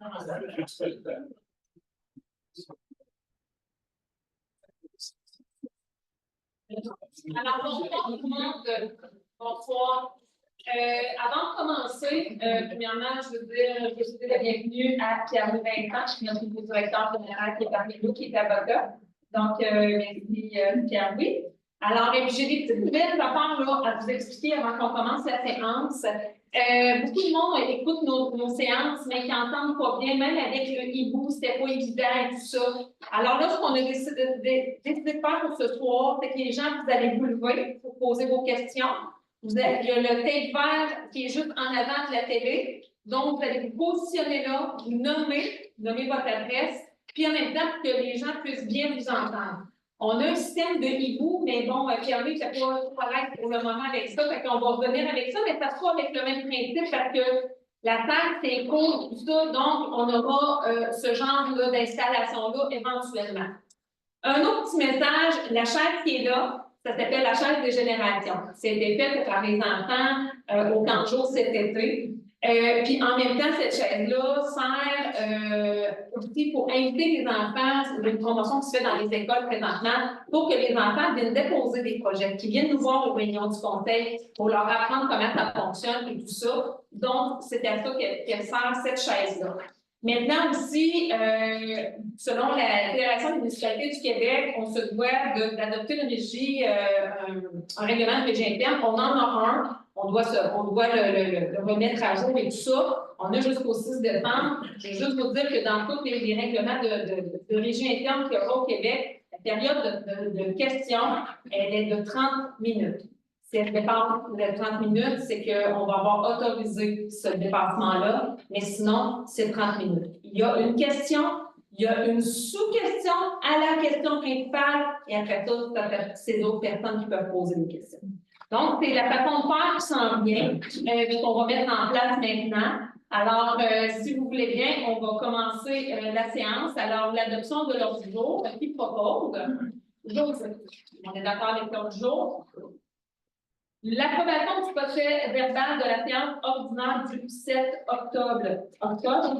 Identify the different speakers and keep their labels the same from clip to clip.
Speaker 1: Alors, bonsoir tout le monde. Bonsoir. Avant de commencer, premièrement, je veux souhaiter la bienvenue à Pierre-Louis Vincent, qui est notre nouveau directeur général qui est parmi nous, qui est avocat. Donc, merci Pierre-Louis. Alors, j'ai des petites nouvelles affaires là, à vous expliquer avant qu'on commence la séance. Beaucoup de monde écoute nos séances, mais qui n'entendent pas bien, même avec le hibou, c'était pas évident et tout ça. Alors là, ce qu'on a décidé de faire pour ce soir, c'est que les gens, vous allez vous lever pour poser vos questions. Il y a le tape vert qui est juste en avant de la télé. Donc, vous allez vous positionner là, vous nommer votre adresse, puis en même temps, pour que les gens puissent bien vous entendre. On a un système de hibou, mais bon, Pierre-Louis, ça ne pas trop à l'aise pour le moment avec ça, fait qu'on va revenir avec ça, mais ça sera avec le même principe parce que la salle, c'est court, tout ça, donc on aura ce genre d'installation-là éventuellement. Un autre petit message, la chaise qui est là, ça s'appelle la chaise de génération. C'était fait par les enfants au camp de jour cet été. Puis en même temps, cette chaise-là sert aussi pour inviter les enfants, c'est une promotion qui se fait dans les écoles présentement, pour que les enfants viennent déposer des projets, qu'ils viennent nous voir aux réunions du conseil pour leur apprendre comment ça fonctionne et tout ça. Donc, c'est à ça qu'elle sert cette chaise-là. Maintenant aussi, selon la Fédération des municipalités du Québec, on se doit d'adopter une régie, un règlement de régie interne. On en a un. On doit le remettre à jour et tout ça. On a jusqu'au 6 décembre. Je veux juste vous dire que dans tous les règlements de régie interne qu'il y aura au Québec, la période de questions, elle est de 30 minutes. Si elle dépasse les 30 minutes, c'est qu'on va avoir autorisé ce dépassement-là, mais sinon, c'est 30 minutes. Il y a une question, il y a une sous-question à la question principale, et après ça, c'est d'autres personnes qui peuvent poser des questions. Donc, c'est la façon de faire qui s'en vient, qu'on va mettre en place maintenant. Alors, si vous voulez bien, on va commencer la séance. Alors, l'adoption de l'ordre du jour, qui propose? On est d'accord avec l'ordre du jour. L'approbation du procès verbal de la séance ordinaire du 7 octobre,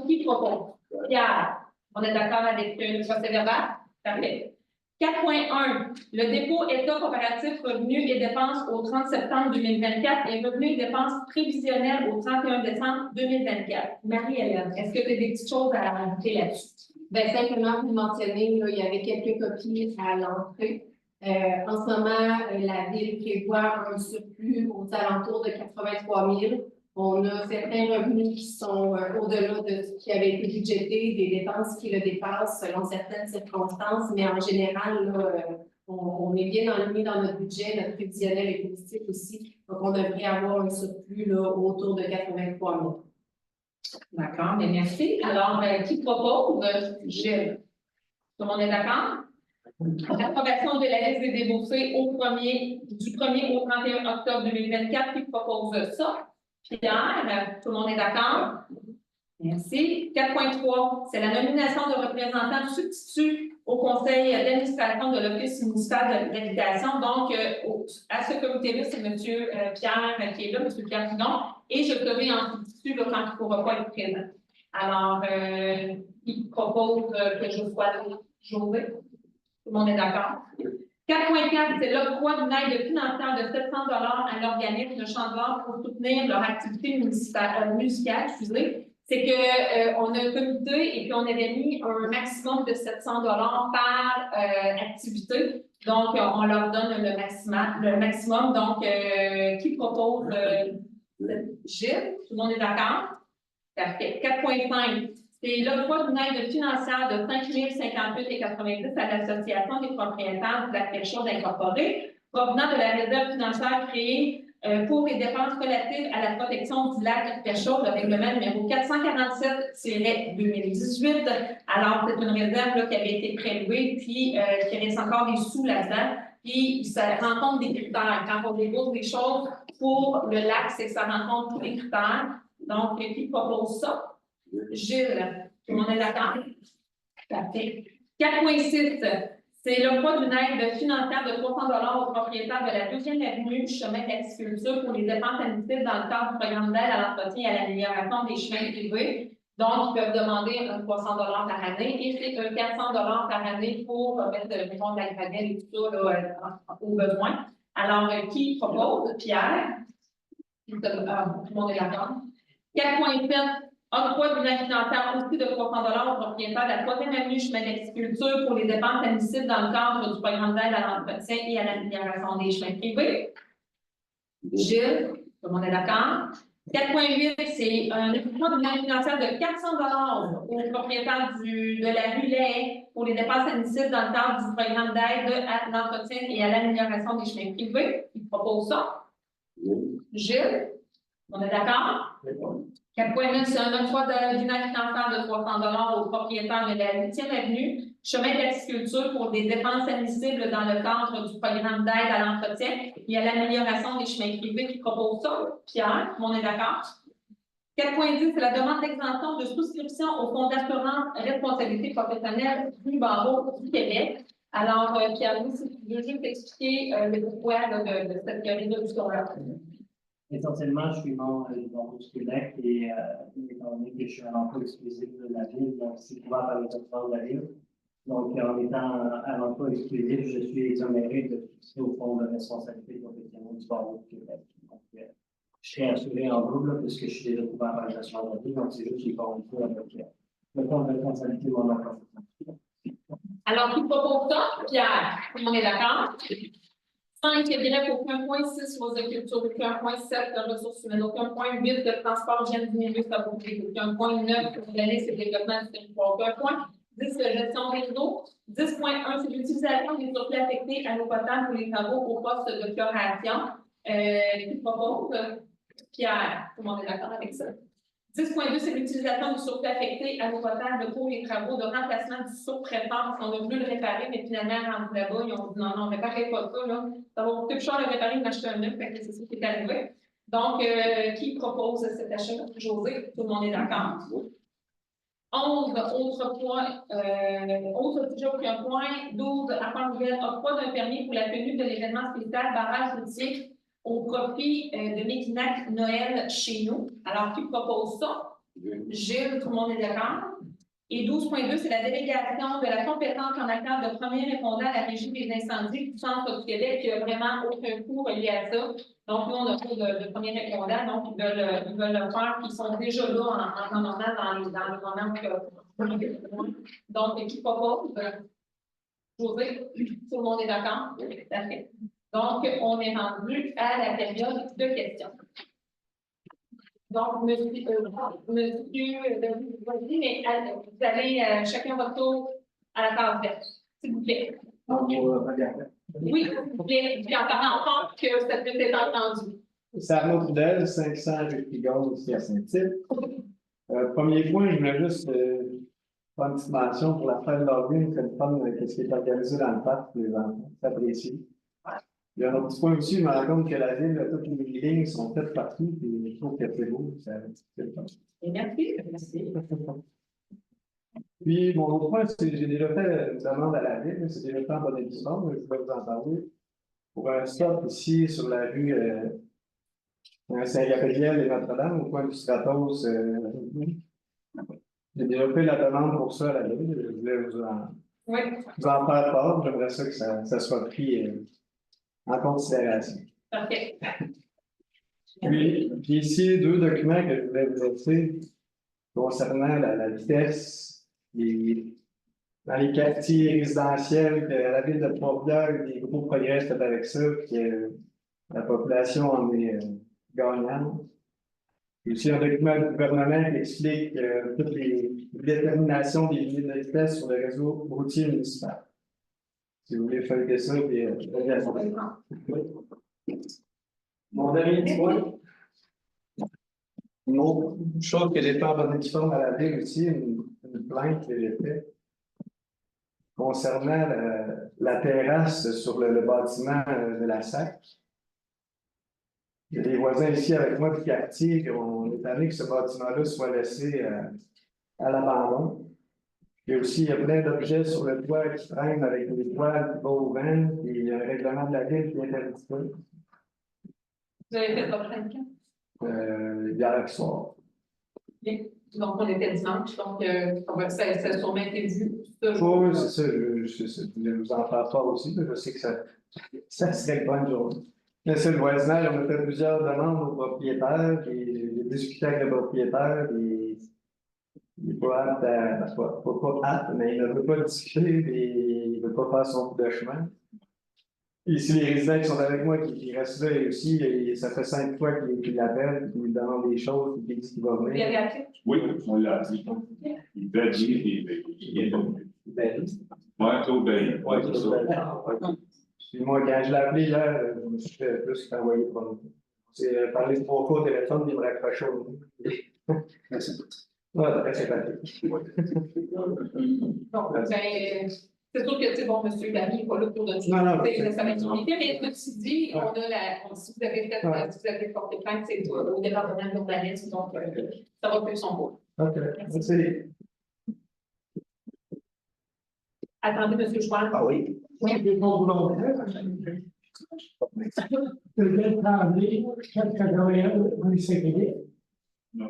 Speaker 1: qui propose? Pierre, on est d'accord avec le procès verbal? Parfait. 4.1. Le dépôt État coopératif revenus et dépenses au 30 septembre 2024 et revenus et dépenses prévisionnelles au 31 décembre 2024. Marie-Hélène, est-ce que tu as des petites choses à rajouter là-dessus?
Speaker 2: Bien, simplement, vous mentionnez, là, il y avait quelques copies à l'entrée. En ce moment, la Ville prévoit un surplus aux alentours de 83 000. On a certains revenus qui sont au-delà de ce qui avait été budgété, des dépenses qui le dépassent selon certaines circonstances, mais en général, là, on est bien enligné dans notre budget, notre prévisionnel est positif aussi. Donc, on devrait avoir un surplus là, autour de 83 000.
Speaker 1: D'accord, mais merci. Alors, qui propose? Gilles. Tout le monde est d'accord? L'approbation de la liste des déboursés du 1er au 31 octobre 2024, qui propose ça? Pierre, tout le monde est d'accord? Merci. 4.3, c'est la nomination de représentants substituts au conseil d'administration de l'Office municipal de l'habitation. Donc, à ce comité-là, c'est M. Pierre qui est là, M. Pierre Fidon, et je serai en substitut là, quand il ne pourra pas être présent. Alors, il propose que je sois José. Tout le monde est d'accord? 4.4, c'est l'octroi d'une aide financière de 700 $ à l'organisme Chandelard pour soutenir leur activité musicale. C'est qu'on a un comité et puis on avait mis un maximum de 700 $ par activité. Donc, on leur donne le maximum. Donc, qui propose Gilles? Tout le monde est d'accord? Parfait. 4.5. C'est l'octroi d'une aide financière de 5 058,90 à l'Association des propriétaires de la pêche chaude incorporée, provenant de la réserve financière créée pour les dépenses relatives à la protection du lac pêche chaude, le règlement numéro 447-2018. Alors, c'est une réserve là, qui avait été prélevée, puis qui reste encore des sous là-dedans. Puis, ça rencontre des critères. Quand on débouche des choses pour le lac, c'est que ça rencontre tous les critères. Donc, qui propose ça? Gilles, tout le monde est d'accord? Parfait. 4.6, C'est l'octroi d'une aide financière de 300 aux propriétaires de la 2e avenue chemin d'agriculture pour les dépenses admissibles dans le cadre du programme d'aide à l'entretien et à l'amélioration des chemins privés. Donc, ils peuvent demander un 300 par année et c'est un 400 par année pour mettre le maison de la gravelle et tout ça là, au besoin. Alors, qui propose? Pierre. Tout le monde est d'accord. 4.7. Octroi d'une aide financière aussi de 300 aux propriétaires de la 3e avenue chemin d'agriculture pour les dépenses admissibles dans le cadre du programme d'aide à l'entretien et à l'amélioration des chemins privés. Gilles, tout le monde est d'accord. 4.8, c'est un octroi d'une aide financière de 400 aux propriétaires de la rue Lay pour les dépenses admissibles dans le cadre du programme d'aide à l'entretien et à l'amélioration des chemins privés. Il propose ça. Gilles, on est d'accord? 4.9, c'est un octroi d'une aide financière de 300 aux propriétaires de la 8e avenue, chemin d'agriculture pour des dépenses admissibles dans le cadre du programme d'aide à l'entretien et à l'amélioration des chemins privés qui propose ça. Pierre, on est d'accord? 4.10, c'est la demande d'exemption de souscription au Fonds d'assurance responsabilité professionnelle du barreau du Québec. Alors, Pierre-Louis, si tu veux juste expliquer le pourquoi de cette résolution-là.
Speaker 3: Essentiellement, je suis membre du barreau du Québec et étant donné que je suis un emploi exclusif de la ville, donc c'est couvert par les autorités de la ville. Donc, en étant à l'emploi exclusif, je suis exonéré de souscrire au fonds de responsabilité professionnelle du barreau du Québec. Donc, je serai assuré en double puisque je suis déjà couvert par les autorités de la ville, donc c'est juste qu'il faut en faire avec le fonds de responsabilité de mon emploi.
Speaker 1: Alors, qui propose ça? Pierre, tout le monde est d'accord? 5, bref, aucun point 6, aux culture, aucun point 7, ressources humaines, aucun point 8, de transport, hygiène du milieu, fabriqué, aucun point 9, données, c'est développement du territoire, aucun point 10, gestion des eaux, 10.1, c'est l'utilisation des surplus affectés à l'eau potable pour les travaux au poste de chloration. Qui propose? Pierre, tout le monde est d'accord avec ça? 10.2, c'est l'utilisation du surplus affecté à l'eau potable pour les travaux de remplacement du surpresseur. On a voulu le réparer, mais finalement, rendu là-bas, ils ont dit non, on ne réparait pas ça. Là. Ça va coûter plus cher de le réparer que d'acheter un neuf, c'est ça qui est arrivé. Donc, qui propose cet achat? José, tout le monde est d'accord. 11, autre point, autre sujet, aucun point. 12, affaires nouvelles, octroi d'un permis pour la tenue de l'événement spécial barrage routier au profit de Mekinac Noël chez nous. Alors, qui propose ça? Gilles, tout le monde est d'accord. Et 12.2, c'est la délégation de la compétence en matière de premier répondant à la régie des incendies du Centre du Québec qui n'a vraiment aucun coût relié à ça. Donc, nous, on n'a pas de premier répondant, donc ils veulent le faire, puis ils sont déjà là en normal dans le moment que. Donc, qui propose? José, tout le monde est d'accord? Parfait. Donc, on est rendu à la période de questions. Donc, monsieur, vas-y, mais vous allez chacun votre tour à la case verte, s'il vous plaît. Oui, s'il vous plaît, puis en parlant fort que ça peut être entendu.
Speaker 4: C'est Arnaud Trudel, 500 rue Pigon, ici à Saint-Tite. Premier point, je voulais juste faire une petite mention pour la fête d'Halloween, c'est le fun de ce qui est organisé dans le parc pour les enfants. C'est apprécié. Il y a un autre petit point aussi, je me rends compte que la ville, toutes les lignes sont faites partout, puis je trouve que c'est beau, c'est le fun.
Speaker 1: Merci.
Speaker 4: Puis, mon autre point, c'est que j'ai déjà fait une demande à la ville, c'est déjà fait en bonne édition, mais je vais vous en parler. Pour un stop ici sur la rue Saint-Gabriel et Notre-Dame, au coin du Stratos. J'ai déjà fait la demande pour ça à la ville, je voulais vous en faire part, j'aimerais ça que ça soit pris en considération.
Speaker 1: Parfait.
Speaker 4: Puis ici, 2 documents que je voulais vous laisser concernant la vitesse dans les quartiers résidentiels, la ville de Trois-Rivières, des gros progrès faits avec ça, puis la population en est gagnante. Puis aussi un document du gouvernement qui explique toutes les déterminations des limites de vitesse sur le réseau routier municipal. Si vous voulez feuilleter ça, puis mon dernier point. Une autre chose que j'ai fait en bonne édition à la ville aussi, une plainte que j'ai faite concernant la terrasse sur le bâtiment de la SAC. Il y a des voisins ici avec moi du quartier qui ont établi que ce bâtiment-là soit laissé à l'abandon. Puis aussi, il y a plein d'objets sur le toit qui traînent avec des toiles qui vont au vent, et il y a un règlement de la ville qui interdit ça.
Speaker 1: Vous avez fait votre plainte quand?
Speaker 4: Hier soir.
Speaker 1: Bien. Donc, on était dimanche, donc ça a sûrement été vu.
Speaker 4: Oui, c'est ça. Je voulais vous en faire part aussi. Je sais que ça serait une bonne journée. Mais c'est le voisinage, on a fait plusieurs demandes aux propriétaires, et j'ai discuté avec le propriétaire, et il n'est pas apte, pas apte, mais il ne veut pas discuter, et il ne veut pas faire son bout de chemin. Et si les résidents qui sont avec moi qui restent là et aussi, et ça fait 5 fois qu'il l'appelle, qu'il lui demande des choses, qu'il dit qu'il va
Speaker 1: Vous
Speaker 4: venir.
Speaker 1: l'avez appelé?
Speaker 5: Oui, on l'a dit. Il peut dire qu'il est bon.
Speaker 4: Ben,
Speaker 5: Ouais, tout bien.
Speaker 4: ouais, c'est ça. Puis moi, quand je l'ai appelé hier, je me suis fait plus qu'envoyer pour nous. C'est parler 3 fois au téléphone, puis il me raccrochait au bout. Ouais, très sympathique.
Speaker 1: Donc, c'est sûr que c'est bon, monsieur Damy n'est pas là pour donner
Speaker 4: Non,
Speaker 1: sa maturité, mais ceci dit, si vous avez fait, si vous avez porté plainte, c'est au département de l'urbanisme, donc ça va plus son cours.
Speaker 4: OK, merci.
Speaker 1: Attendez, monsieur Chouin.
Speaker 6: Ah oui.
Speaker 1: Oui.
Speaker 6: Des bons volontaires. Peut-être Tremblay, 481 rue Saint-Philippe.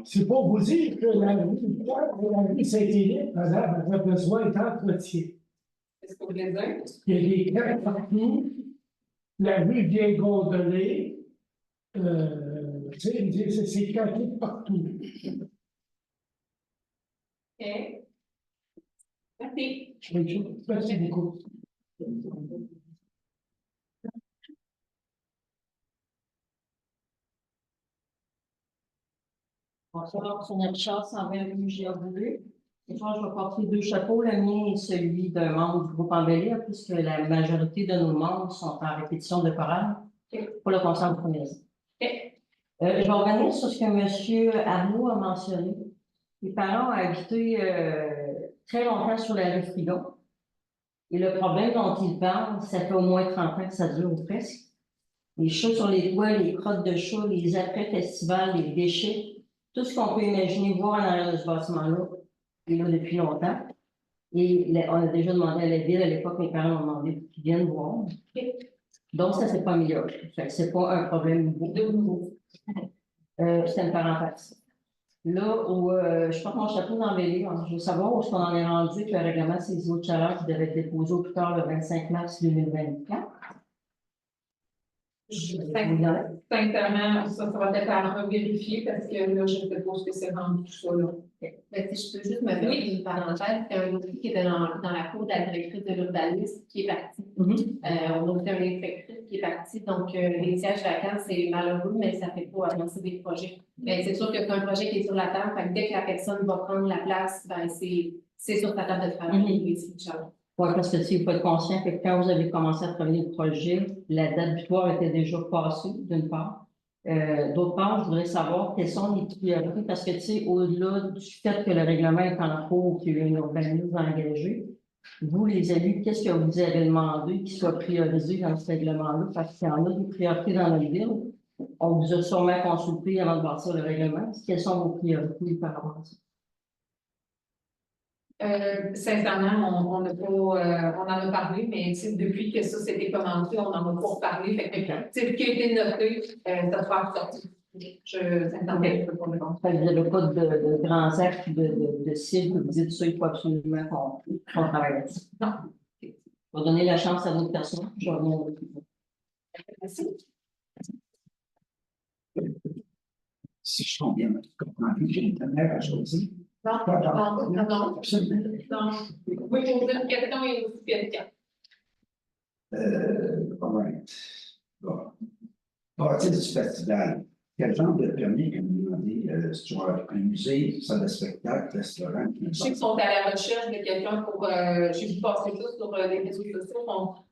Speaker 6: C'est pour vous dire que la rue Saint-Philippe, madame, a besoin d'entretien.
Speaker 1: Est-ce que vous voulez dire?
Speaker 6: Il y a des crêpes partout. La rue vient gondolée. C'est craqué partout.
Speaker 1: OK. Merci.
Speaker 6: Merci beaucoup.
Speaker 7: Bonsoir, Sonia Richard, 120 rue Giroux. Ce soir, je vais porter 2 chapeaux. Le mien est celui d'un membre du groupe Embellir, puisque la majorité de nos membres sont en répétition de chorale pour le concert de première. Je vais revenir sur ce que M. Arnaud a mentionné. Mes parents ont habité très longtemps sur la rue Frigon. Et le problème dont ils parlent, ça fait au moins 30 ans que ça dure ou presque. Les chats sur les toits, les crottes de chats, les après-festivals, les déchets, tout ce qu'on peut imaginer voir en arrière de ce bâtiment-là, est là depuis longtemps. Et on a déjà demandé à la ville, à l'époque, mes parents ont demandé pour qu'ils viennent voir. Donc, ça ne s'est pas amélioré. Ce n'est pas un problème nouveau. C'est une parenthèse. Là où je porte mon chapeau d'Embellir, je veux savoir où est-ce qu'on en est rendu avec le règlement de ces eaux de chaleur qui devait être déposé au plus tard le 25 mars 2024.
Speaker 1: Sincèrement, ça va être à vérifier parce que là, je ne sais pas ce que c'est rendu tout ça. Là.
Speaker 2: Ben, si je peux juste me faire une parenthèse, c'est un dossier qui était dans la cour de la directrice de l'urbanisme qui est partie. On a aussi un inspectrice qui est parti, donc les sièges vacants, c'est malheureux, mais ça ne fait pas avancer des projets. Mais c'est sûr que c'est un projet qui est sur la table, fait que dès que la personne va prendre la place, ben, c'est sur ta table de travail.
Speaker 7: Oui, parce que il faut être conscient que quand vous avez commencé à travailler le projet, la date butoir était déjà passée, d'une part. D'autre part, je voudrais savoir quelles sont les priorités, parce que, tu sais, au-delà du fait que le règlement est en cours, qu'il y a une urbanisme engagée, vous, les élus, qu'est-ce que vous avez demandé qui soit priorisé dans ce règlement-là? Parce qu'il y en a des priorités dans notre ville. On vous a sûrement consulté avant de bâtir le règlement. Quelles sont vos priorités par rapport à ça?
Speaker 1: Sincèrement, on en a parlé, mais depuis que ça s'était commencé, on en a pas reparlé. Fait que, ce qui a été noté, ça sera ressorti. Sincèrement, je peux pas répondre.
Speaker 7: Vous n'avez pas de grands actes de cibles que vous dites ça, il faut absolument qu'on travaille là-dessus.
Speaker 1: Non.
Speaker 7: On va donner la chance à d'autres personnes. Je reviens avec vous.
Speaker 1: Merci.
Speaker 6: Si je sens bien, comprends bien, j'ai une dernière à choisir.
Speaker 1: Non. Oui, je vous donne une question et aussi quelqu'un.
Speaker 6: Right. Bon. Partir du festival, quel genre de permis que vous demandez? Si tu as un musée, salle de spectacle, restaurant?
Speaker 1: Je sais qu'ils sont à la recherche de quelqu'un pour, j'ai vu passer ça sur les réseaux sociaux,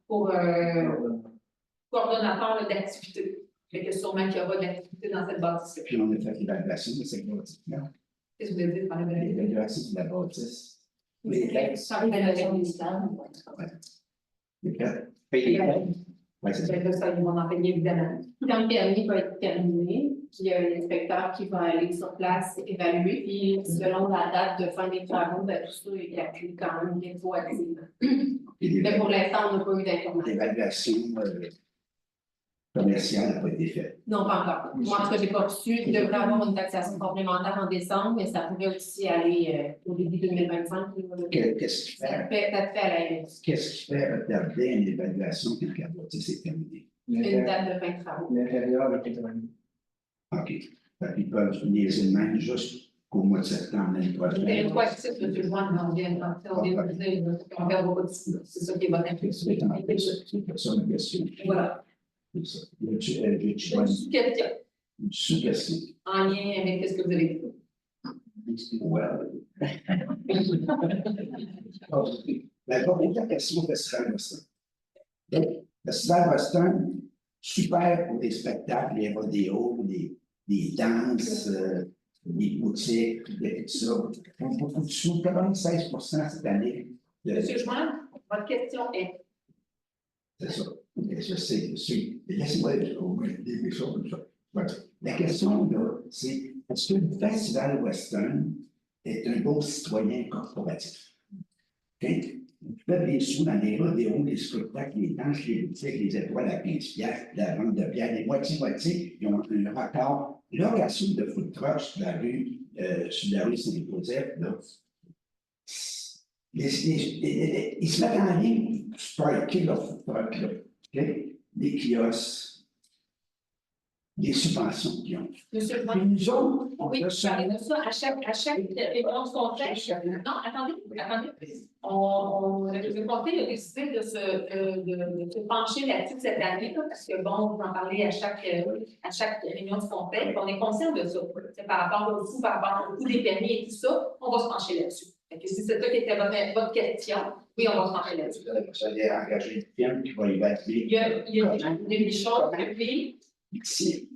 Speaker 1: pour coordonnateur d'activité. Fait que sûrement qu'il y aura de l'activité dans cette bâtisse.
Speaker 6: Puis on a fait l'évaluation de cette bâtisse-là.
Speaker 1: Qu'est-ce que vous voulez dire par l'évaluation?
Speaker 6: L'évaluation de la bâtisse. Les
Speaker 1: l'évaluation municipale.
Speaker 6: Les quatre. Oui, c'est ça.
Speaker 1: Ça, ils vont en payer évidemment.
Speaker 2: Quand le permis va être terminé. Puis il y a un inspecteur qui va aller sur place évaluer. Puis selon la date de fin des travaux, ben, tout ça est calculé quand même rétroactivement. Mais pour l'instant, on n'a pas eu d'informations.
Speaker 8: L'évaluation commerciale n'a pas été faite.
Speaker 2: Non, pas encore. Moi, en tout cas, je n'ai pas reçu. Il devrait avoir une taxation complémentaire en décembre, mais ça pourrait aussi aller au début 2025.
Speaker 8: Qu'est-ce qui
Speaker 2: Ça
Speaker 8: fait?
Speaker 2: te fait à la MS.
Speaker 8: Qu'est-ce qui fait retarder une évaluation quand la moitié c'est terminé?
Speaker 2: Une date de fin de travaux.
Speaker 4: L'intérieur de Pétroni.
Speaker 8: OK. Fait qu'ils peuvent niaiser le même jusqu'au mois de septembre l'année
Speaker 2: C'est
Speaker 8: prochaine.
Speaker 2: rétroactif, le juin de janvier. On vient de dire qu'on perd beaucoup de temps. C'est ça qui est votre impression.
Speaker 8: C'est ça ma question.
Speaker 2: Voilà.
Speaker 8: C'est ça.
Speaker 2: Une sous-question
Speaker 8: Une sous-question.
Speaker 2: en lien avec ce que vous avez dit.
Speaker 8: Well. La première question au Festival Boston. Donc, le Festival Boston, super pour des spectacles, les rodéos, les danses, les boutiques, tout ça. On a beaucoup de sous, 96% cette année.
Speaker 2: Monsieur Join, votre question est.
Speaker 8: C'est ça. Je sais. Laissez-moi dire des choses comme ça. Voilà. La question, là, c'est est-ce que le Festival Western est un bon citoyen corporatif? OK? Vous faites des sous dans les rodéos, les spectacles, les danses, les boutiques, les étoiles à 15 $, la vente de bière, les moitié-moitié, ils ont un record. Location de food truck sur la rue Saint-Joseph, là, ils se mettent en ligne pour striker leur food truck, là. Okay? Des kiosques, des subventions qu'ils ont.
Speaker 2: Monsieur
Speaker 8: Puis nous autres, on
Speaker 2: Oui,
Speaker 8: a
Speaker 2: je parlais de ça à chaque réunion du conseil. Non, attendez. Le conseil a décidé de se pencher là-dessus cette année, là, parce que bon, vous en parlez à chaque réunion du conseil. On est conscient de ça. Par rapport au coût, par rapport au coût des permis et tout ça, on va se pencher là-dessus. Si c'est ça qui était votre question, oui, on va se pencher là-dessus.
Speaker 8: Vous allez engager une firme qui va évaluer.
Speaker 2: Il y a des choses, puis.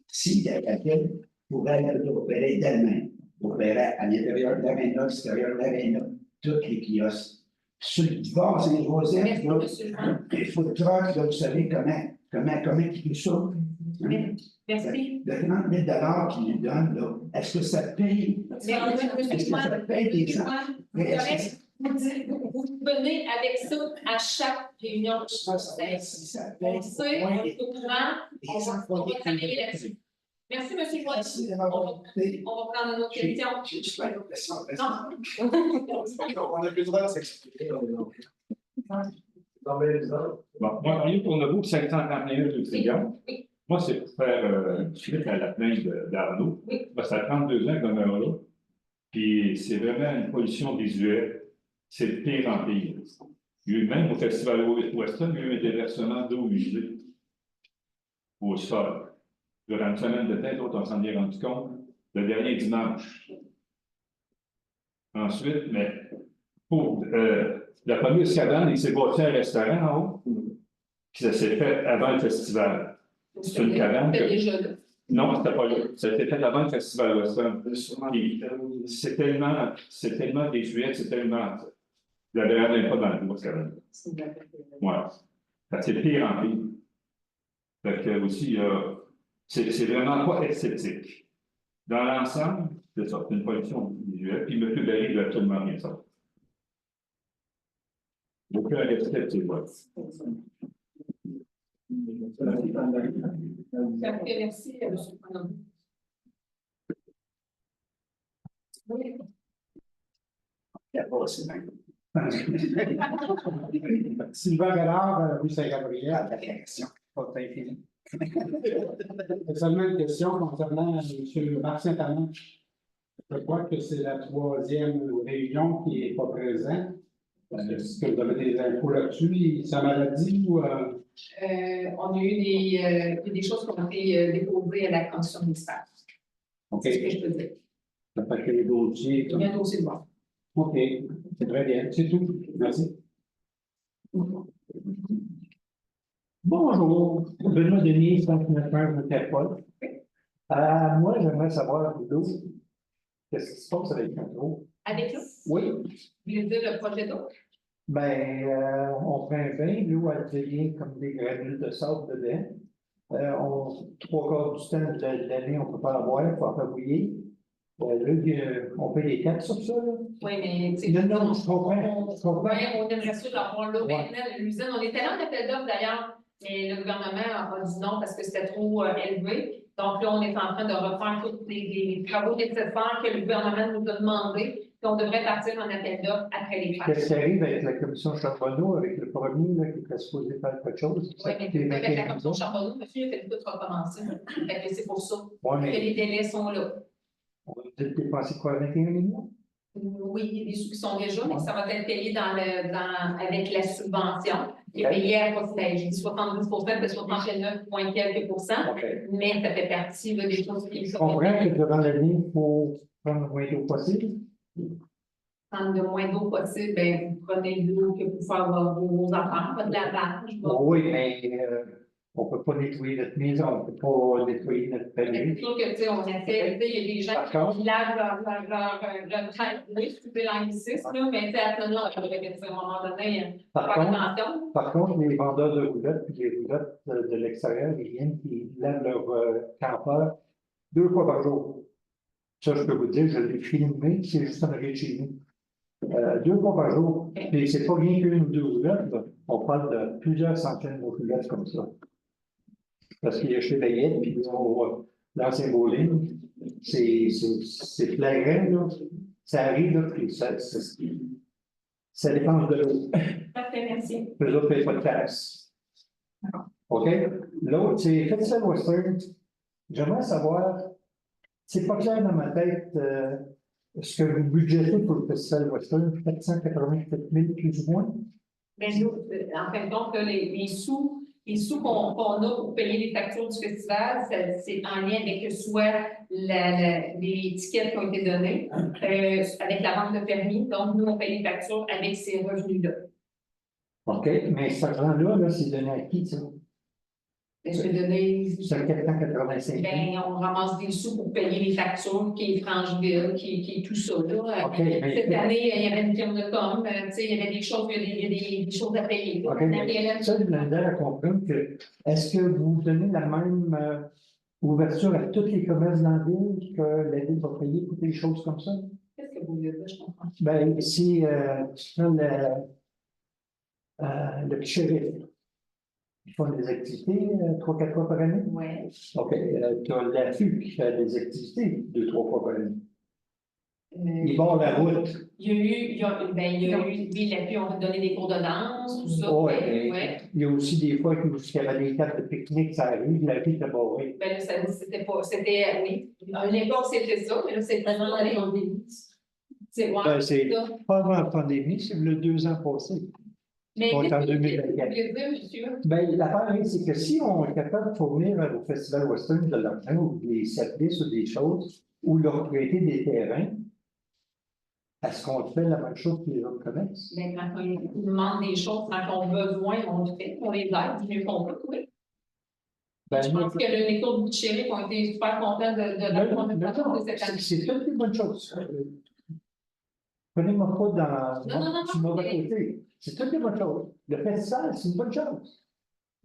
Speaker 8: Si laquelle pourrait opérer d'elle-même, opérer à l'intérieur de l'aréna, à l'extérieur de l'aréna, tous les kiosques. Sur le bord Saint-Joseph, il faut le truck, là, vous savez comment il fait ça?
Speaker 2: Merci.
Speaker 8: Le 30 000 qu'il nous donne, là, est-ce que ça paye? Est-ce que ça paye des gens?
Speaker 2: Vous venez avec ça à chaque réunion du conseil. On sait, on est au courant, on va travailler là-dessus. Merci, M. Joy. On va prendre une autre question.
Speaker 8: J'ai juste pas une autre question.
Speaker 4: On a plus le droit de s'expliquer.
Speaker 5: Bon, moi, pour le bout de 541 de Trigon, moi, c'est pour faire suite à la plainte d'Arnaud. Ça fait 32 ans qu'on est là. Puis c'est vraiment une pollution visuelle. C'est le pire en pire. Il y a eu même au Festival Western, il y a eu un déversement d'eau usée au sol. Durant une semaine de temps, on s'en est rendu compte le dernier dimanche. Ensuite, mais pour la police cabane, il s'est bâti un restaurant en haut, puis ça s'est fait avant le festival. C'est une cabane. Non, c'était pas là. Ça a été fait avant le festival Western. C'est tellement désuet, c'est tellement. La dernière n'est pas dans le bois, cabane. Voilà. C'est pire en pire. Fait que aussi, c'est vraiment pas esthétique. Dans l'ensemble, c'est ça, c'est une pollution visuelle, puis M. Barry veut absolument rien ça. Aucun respect de ses voix.
Speaker 2: Merci, M. Président. Oui.
Speaker 6: Sylvain Bellard, rue Saint-Gabriel. C'est seulement une question concernant M. Marc Saint-Amand. Je crois que c'est la 3e réunion qui n'est pas présente. Est-ce que vous avez des infos là-dessus? Sa maladie ou.
Speaker 2: On a eu des choses qui ont été déposées à la commission municipale.
Speaker 6: OK.
Speaker 2: C'est ce que je peux dire.
Speaker 6: Ça fait que les dossiers.
Speaker 2: Il y a un dossier de bord.
Speaker 6: OK. C'est très bien. C'est tout. Merci.
Speaker 9: Bonjour, Benoît Denis, 59 de Capole. Moi, j'aimerais savoir, Ludo, qu'est-ce qui se passe avec l'eau?
Speaker 2: Avec l'eau?
Speaker 9: Oui.
Speaker 2: Vous voulez dire le projet d'eau?
Speaker 9: Ben, on fait un bain, l'eau, elle devient comme des granules de sable dedans. trois quarts du temps de l'année, on peut pas avoir, il faut faire bouillir. On paye les taxes sur ça, là.
Speaker 1: Oui, mais tu sais,
Speaker 9: Non, je comprends, je comprends.
Speaker 1: ouais, on aimerait ça d'avoir là
Speaker 9: Ouais.
Speaker 1: maintenant, l'usine. On était là en appel d'offres d'ailleurs, mais le gouvernement a dit non parce que c'était trop élevé. Donc là, on est en train de refaire tous les travaux nécessaires que le gouvernement nous a demandé. Puis on devrait partir en appel d'offres après les fêtes.
Speaker 9: Qu'est-ce qui arrive avec la commission Charbonneau, avec le premier là, qui était supposé faire quelque chose?
Speaker 1: Oui, mais avec la commission Charbonneau, monsieur, il a fait tout recommencer. Fait que c'est pour ça
Speaker 9: Ouais,
Speaker 1: que
Speaker 9: mais
Speaker 1: les délais sont là.
Speaker 9: on va peut-être dépenser quoi, 21 millions?
Speaker 1: Oui, il y a des sous qui sont déjà, mais ça va être payé avec la subvention. Il est payé à j'ai dit 70 de 69 point quelques pourcents,
Speaker 9: OK.
Speaker 1: mais ça fait partie là, des choses qui
Speaker 9: Je
Speaker 1: sont
Speaker 9: comprends que durant l'année, il faut prendre le moins d'eau possible.
Speaker 1: prendre le moins d'eau possible, ben, vous prenez de l'eau que vous pouvez avoir vos affaires, pas de lavage.
Speaker 9: Oui, mais on ne peut pas nettoyer notre maison, on ne peut pas nettoyer notre
Speaker 1: C'est
Speaker 9: palier.
Speaker 1: sûr que, tu sais, on essaie, tu sais, il y a des gens
Speaker 9: Par contre-
Speaker 1: qui lavent leur retraite, oui, excusez l'anglicisme, là, mais tu sais, à ce moment-là, on devrait dire, à un moment donné,
Speaker 9: Par
Speaker 1: faire
Speaker 9: contre,
Speaker 1: attention.
Speaker 9: Par contre, les vendeurs de roulettes puis les roulettes de l'extérieur, ils viennent qui lavent leur campeur 2 fois par jour. Ça, je peux vous dire, je l'ai filmé, c'est juste en arrière de chez nous. 2 fois par jour. Et c'est pas rien qu'une ou deux roulettes, là. On parle de plusieurs centaines de roulettes comme ça. Parce qu'il y a chez Layette, puis l'ancien bowling, c'est flagrant, là. Ça arrive, là, puis ça dépend de l'eau.
Speaker 1: Parfait, merci.
Speaker 9: Eux autres ne payent pas de taxes. OK? L'autre, c'est Festival Western. J'aimerais savoir, c'est pas clair dans ma tête, ce que vous budgétez pour le Festival Western, 487 000 plus ou moins.
Speaker 1: Mais nous, en fin de compte, là, les sous qu'on a pour payer les factures du festival, c'est en lien avec soit les tickets qui ont été donnés, avec la vente de permis. Donc, nous, on paye les factures avec ces revenus-là.
Speaker 9: OK, mais cet argent-là, là, c'est donné à qui, ça?
Speaker 1: Je vais donner.
Speaker 9: C'est 485 000.
Speaker 1: Ben, on ramasse des sous pour payer les factures, qui est Francheville, qui est tout ça, là.
Speaker 9: OK, mais-
Speaker 1: Cette année, il y avait une firme de com, tu sais, il y avait des choses, il y a des choses à payer.
Speaker 9: OK, mais ça, je me à comprendre que, est-ce que vous donnez la même ouverture à tous les commerces dans la ville, que la ville va payer pour des choses comme ça?
Speaker 1: Qu'est-ce que vous voulez dire, je comprends?
Speaker 9: Ben, si tu prends le petit shérif, ils font des activités 3-4 fois par année.
Speaker 1: Oui.
Speaker 9: OK. Tu as l'AFU qui fait des activités 2-3 fois par année. Ils vont la route.
Speaker 1: Il y a eu, oui, l'appui, on va donner des cours de danse, tout ça.
Speaker 9: Oui,
Speaker 1: Ouais.
Speaker 9: il y a aussi des fois qu'il y avait des tables de pique-nique, ça arrive, la vie était barrée.
Speaker 1: Ben là, c'était, oui. À une époque, c'était ça, mais là, c'est vraiment la pandémie. C'est ouais,
Speaker 9: Ben, c'est
Speaker 1: ça.
Speaker 9: pas avant la pandémie, c'est le 2 ans passés.
Speaker 1: Mais
Speaker 9: On est en
Speaker 1: qu'est-ce que
Speaker 9: 2024.
Speaker 1: vous voulez dire, monsieur?
Speaker 9: Ben, l'affaire, c'est que si on est capable de fournir au Festival Western de l'argent ou des services ou des choses, ou leur prêter des terrains, est-ce qu'on fait la même chose que les autres commerces?
Speaker 1: Ben, quand on nous demande des choses, quand on a besoin, on le fait, on les aide, du mieux qu'on peut, oui.
Speaker 9: Ben,
Speaker 1: Je pense que les cours du shérif ont été super contents de la conversation de cette année.
Speaker 9: c'est toutes des bonnes choses. Prenez-moi pas
Speaker 1: Non,
Speaker 9: du mauvais côté. C'est toutes des bonnes choses. Le festival, c'est une bonne chose.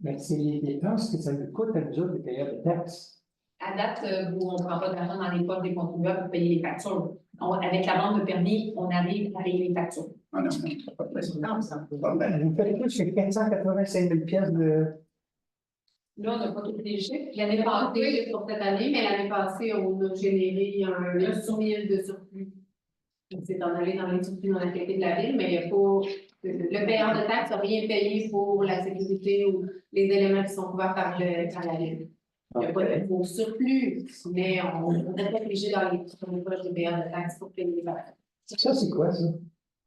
Speaker 9: Mais c'est les dépenses que ça nous coûte à nous autres, les payeurs de taxes.
Speaker 1: À date, où on ne prend pas d'argent dans les poches des contribuables pour payer les factures. Avec la vente de permis, on arrive à payer les factures.
Speaker 8: Ah non, pas de pression.
Speaker 9: Vous faites plus que 485 000 pièces de.
Speaker 1: Là, on n'a pas tous les chiffres.
Speaker 2: L'année passée, pour cette année, mais l'année passée, on a généré un 900 000 de surplus. C'est en aller dans les surplus dans la qualité de la ville, mais il n'y a pas. Le payeur de taxes n'a rien payé pour la sécurité ou les éléments qui sont couverts par la ville. Il n'y a pas de gros surplus, mais on est obligé dans les poches des payeurs de taxes pour payer les factures.
Speaker 9: Ça, c'est quoi, ça?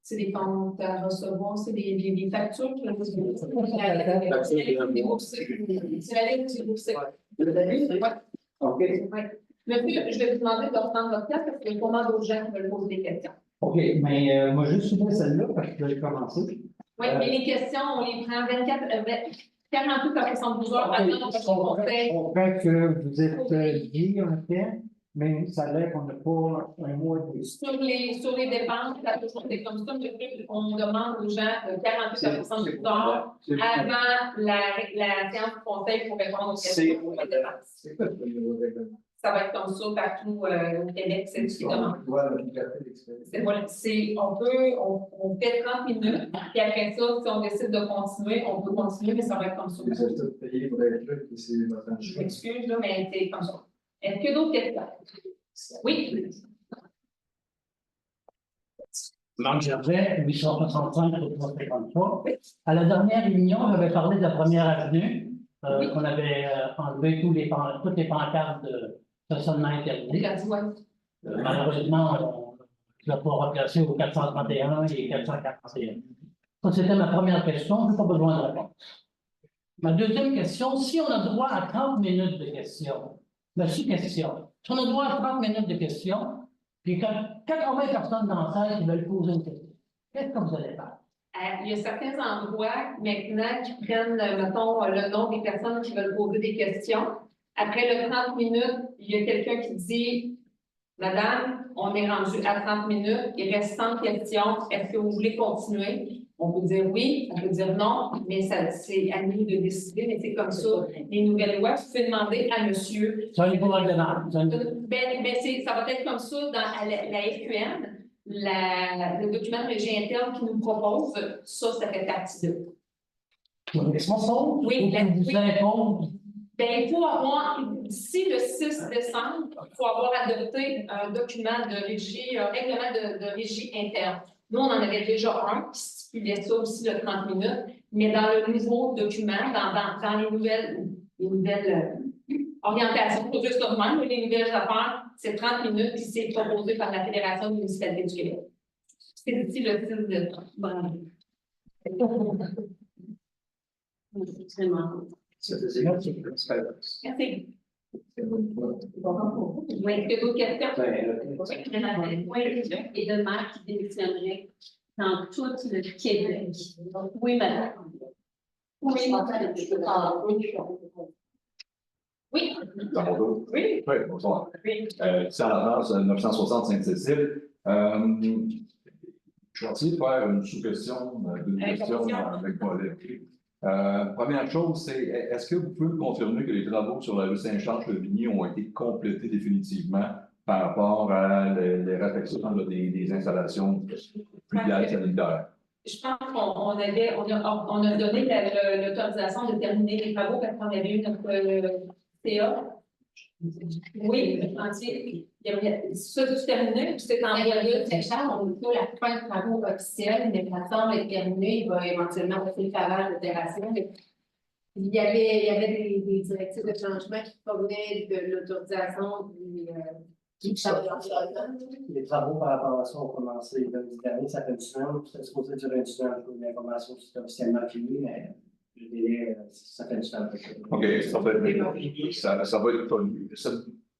Speaker 1: C'est des comptes à recevoir, c'est des factures. C'est la ligne du boursier.
Speaker 9: OK.
Speaker 1: Monsieur, je vais vous demander de reprendre votre place parce qu'il y a vraiment d'autres gens qui veulent poser des questions.
Speaker 9: OK, mais moi, juste finir celle-là parce que je vais commencer.
Speaker 1: Oui, mais les questions, on les prend 48 à 72 heures
Speaker 9: OK,
Speaker 1: après notre
Speaker 9: je comprends
Speaker 1: conseil.
Speaker 9: que vous êtes lié en temps. mais ça a l'air qu'on n'a pas un mois de.
Speaker 1: Sur les dépenses, ça a toujours été comme ça, mais on demande aux gens 48% du temps avant la séance du conseil pour répondre aux questions sur les dépenses. Ça va être comme ça partout au Québec, c'est ce qui demande. On fait 30 minutes, puis après ça, si on décide de continuer, on peut continuer, mais ça va être comme ça. Je m'excuse, là, mais c'est comme ça. Est-ce qu'il y a d'autres questions? Oui.
Speaker 10: Marc Gervais, 865 au 353. À la dernière réunion, j'avais parlé de la première avenue, qu'on avait enlevé toutes les pancartes de stationnement interdit. Malheureusement, je ne l'ai pas replacé au 431 et 441. Ça, c'était ma première question, je n'ai pas besoin de réponse. Ma deuxième question, si on a droit à 30 minutes de questions, la sous-question, si on a droit à 30 minutes de questions, puis quand 80 personnes dans la salle qui veulent poser une question, qu'est-ce que vous allez faire?
Speaker 2: Il y a certains endroits maintenant qui prennent, mettons, le nom des personnes qui veulent poser des questions. Après le 30 minutes, il y a quelqu'un qui dit « Madame, on est rendu à 30 minutes, il reste 100 questions, est-ce que vous voulez continuer? » On peut dire oui, on peut dire non, mais c'est à nous de décider, mais c'est comme ça. Les nouvelles lois, vous pouvez demander à monsieur.
Speaker 10: Ça va être pour le demande.
Speaker 2: Ça va être comme ça dans la FQN. Le document de régie interne qui nous propose, ça fait partie de. Oui,
Speaker 10: vous impose.
Speaker 2: Il faut avoir, d'ici le 6 décembre, il faut avoir adopté un document de régie, un règlement de régie interne. Nous, on en avait déjà un qui stipulait ça aussi, le 30 minutes, mais dans le nouveau document, dans les nouvelles orientations, pour juste le même, les nouvelles affaires, c'est 30 minutes, puis c'est proposé par la Fédération municipalité du Québec. C'est d'ici le 6 décembre.
Speaker 7: C'est extrêmement cool.
Speaker 2: Merci. Oui, est-ce que d'autres questions?
Speaker 7: Oui, et de maire qui démissionnerait dans tout le Québec. Oui, madame.
Speaker 2: Oui. Oui.
Speaker 5: Dans mon dos.
Speaker 2: Oui.
Speaker 5: Oui, bonsoir.
Speaker 2: Oui.
Speaker 5: C'est à l'avance 960 Sainte-Cécile. Je vais essayer de faire une sous-question, deux questions avec Paulette. Première chose, c'est est-ce que vous pouvez me confirmer que les travaux sur la rue Saint-Charles-Chevigny ont été complétés définitivement par rapport à les réfections des installations fluviales sanitaires?
Speaker 1: Je pense qu'on a donné l'autorisation de terminer les travaux parce qu'on avait eu notre CA. Oui, le chantier. Ça, c'est terminé, puis c'est en voie
Speaker 2: Saint-Charles, on a la fin de travaux officiels, mais la plateforme est terminée, il va éventuellement passer le travail de terrassion. Il y avait des directives de changement qui provenaient de l'autorisation du
Speaker 3: Les travaux par rapport à ça ont commencé le dernier, ça fait une semaine, c'était supposé durer une semaine, je trouve l'information c'était officiellement fini, mais le délai, ça fait une semaine.
Speaker 5: OK, ça va être connu.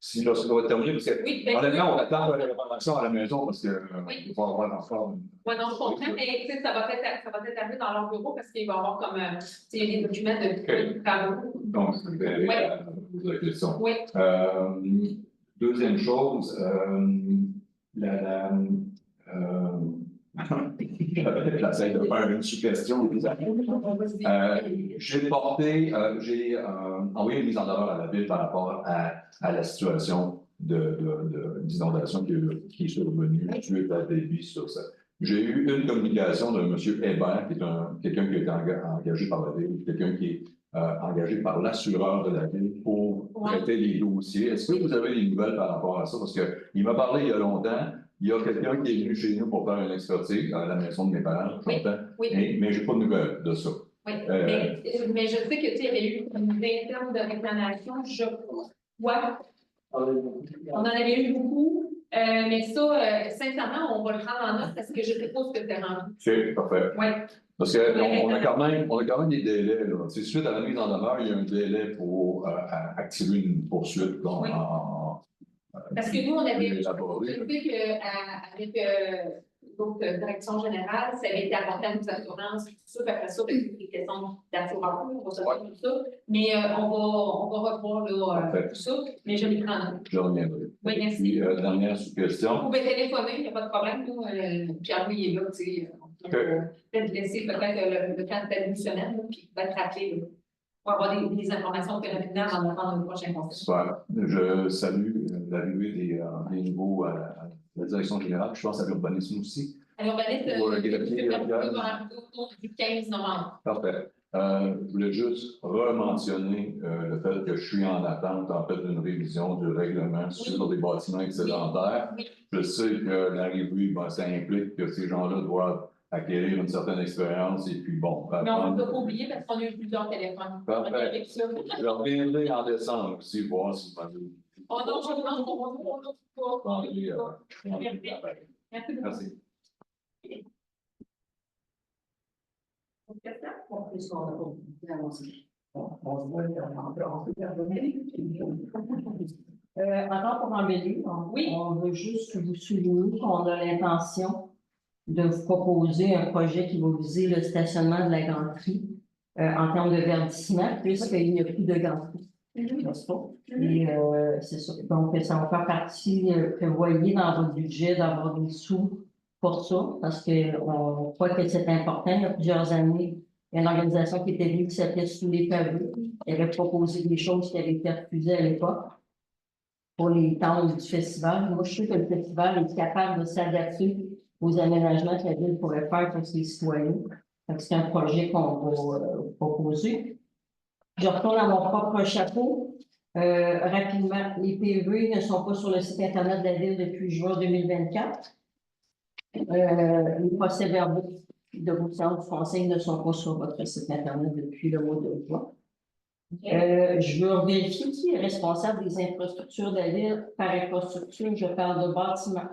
Speaker 5: Si là, ça va être terminé, parce que honnêtement, on attend la réparation à la maison parce qu'il va y avoir encore.
Speaker 1: Oui, non, je comprends, mais ça va être arrivé dans leur bureau parce qu'il va y avoir comme des documents de travaux.
Speaker 5: Donc, c'est la question.
Speaker 1: Oui.
Speaker 5: Deuxième chose, j'essaie de faire une suggestion. J'ai envoyé une mise en demeure à la ville par rapport à la situation d'inondation qui est survenue suite à des vies sur ça. J'ai eu une communication de M. Hébert, qui est quelqu'un qui a été engagé par la ville, quelqu'un qui est engagé par l'assureur de la ville pour traiter les dossiers. Est-ce que vous avez des nouvelles par rapport à ça? Parce qu'il m'a parlé il y a longtemps. Il y a quelqu'un qui est venu chez nous pour faire une expertise à la maison de mes parents, mais je n'ai pas de nouvelles de ça.
Speaker 1: Oui, mais je sais que tu avais eu une vingtaine de réclamations, je crois. On en avait eu beaucoup, mais ça, sincèrement, on va le prendre en note parce que je ne sais pas ce que tu as rendu.
Speaker 5: C'est parfait.
Speaker 1: Oui.
Speaker 5: Parce qu'on a quand même des délais. Suite à la mise en demeure, il y a un délai pour activer une poursuite.
Speaker 1: Oui. Parce que nous, on avait, je sais qu'avec d'autres directions générales, ça avait été apporté à nos assurances, tout ça, puis après ça, ben, des questions d'assurance, on va se faire tout ça. Mais on va revoir là, tout ça, mais je les prends.
Speaker 11: Je reviendrai.
Speaker 1: Oui, merci.
Speaker 11: Puis, dernière sous-question.
Speaker 1: Vous pouvez téléphoner, il n'y a pas de problème. Nous, Pierre-Louis est là, tu sais. On peut peut-être laisser peut-être le temps additionnel, là, puis peut-être rappeler là, pour avoir des informations plus rapidement avant de prendre le prochain conseil.
Speaker 11: Super. Je salue l'arrivée des nouveaux à la direction générale. Je pense à l'urbanisme aussi.
Speaker 1: À l'urbanisme,
Speaker 11: Ouais,
Speaker 1: autour du 15 novembre.
Speaker 11: Parfait. Je voulais juste rementionner le fait que je suis en attente, en fait, d'une révision du règlement sur les bâtiments excédentaires.
Speaker 1: Oui.
Speaker 11: Je sais que l'arrivée, ben, ça implique que ces gens-là doivent acquérir une certaine expérience et puis bon.
Speaker 1: Mais on ne peut pas oublier parce qu'on a eu plusieurs téléphones.
Speaker 11: Parfait. Je reviendrai en décembre aussi, voir si vous m'avez.
Speaker 1: Oh non, je Merci.
Speaker 11: Merci.
Speaker 7: Encore pour embellir, on veut juste vous souligner qu'on a l'intention de vous proposer un projet qui va viser le stationnement de la ganterie en termes de verdissement, puisqu'il n'y a plus de ganterie. N'est-ce pas? Et c'est ça. Donc, ça va faire partie, prévoyez dans votre budget d'avoir des sous pour ça, parce qu'on croit que c'est important. Il y a plusieurs années, il y a une organisation qui était venue qui s'appelait Sous les pavés. Elle avait proposé des choses qui avaient été refusées à l'époque pour les temps du festival. Moi, je sais que le festival est capable de s'adapter aux aménagements que la ville pourrait faire pour ses citoyens. Donc, c'est un projet qu'on va proposer. Je retourne à mon propre chapeau. Rapidement, les PV ne sont pas sur le site Internet de la ville depuis juin 2024. Les procès-verbaux de vos séances du conseil ne sont pas sur votre site Internet depuis le mois de juin. Je veux vérifier qui est responsable des infrastructures de la ville. Par infrastructure, je parle de bâtiments,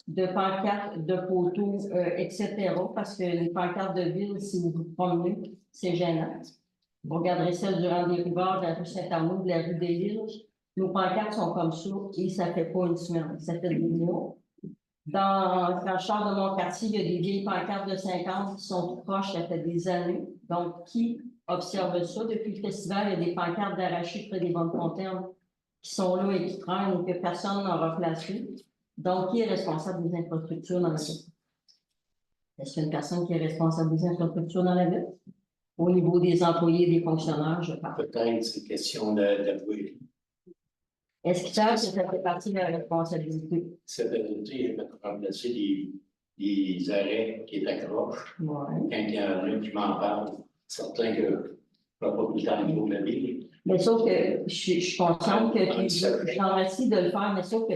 Speaker 7: de pancartes, de poteaux, etc. Parce que les pancartes de ville, si vous vous promenez, c'est gênant. Vous regarderez celle du Rang-des-Rivards, de la rue Saint-Arnaud, de la rue des Îles. Nos pancartes sont comme ça et ça ne fait pas une semaine, ça fait des mois. Quand je sors de mon quartier, il y a des vieilles pancartes de 50 qui sont tout proches, ça fait des années. Donc, qui observe ça? Depuis le festival, il y a des pancartes d'arrachés près des bonnes fontaines qui sont là et qui traînent et que personne n'a replacé. Donc, qui est responsable des infrastructures dans la ville? Est-ce qu'il y a une personne qui est responsable des infrastructures dans la ville? Au niveau des employés et des fonctionnaires, je parle.
Speaker 10: Peut-être c'est une question d'avouer.
Speaker 7: Est-ce qu'ils savent que ça fait partie de la responsabilité?
Speaker 10: Cette vérité va remplacer des arrêts qui accrochent.
Speaker 7: Ouais.
Speaker 10: Quand il y en a un qui m'en parle, certain que je ne vais pas tout le temps niveau de la ville.
Speaker 7: Mais sauf que je suis consciente que je t'en remercie de le faire, mais sauf que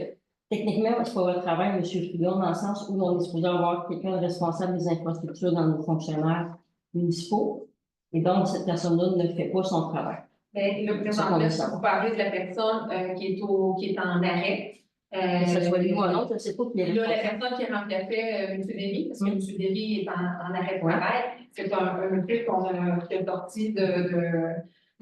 Speaker 7: techniquement, c'est pas votre travail, M. Frigon, dans le sens où on est supposé avoir quelqu'un de responsable des infrastructures dans nos fonctionnaires municipaux. Et donc, cette personne-là ne fait pas son travail.
Speaker 1: Mais le présentement, si vous parlez de la personne qui est en arrêt.
Speaker 7: Que ce soit lui ou un autre, je ne sais pas qui est
Speaker 1: Là, la personne qui remplaçait M. Derry, parce que M. Derry est en arrêt de travail, c'est un truc qu'on a sorti de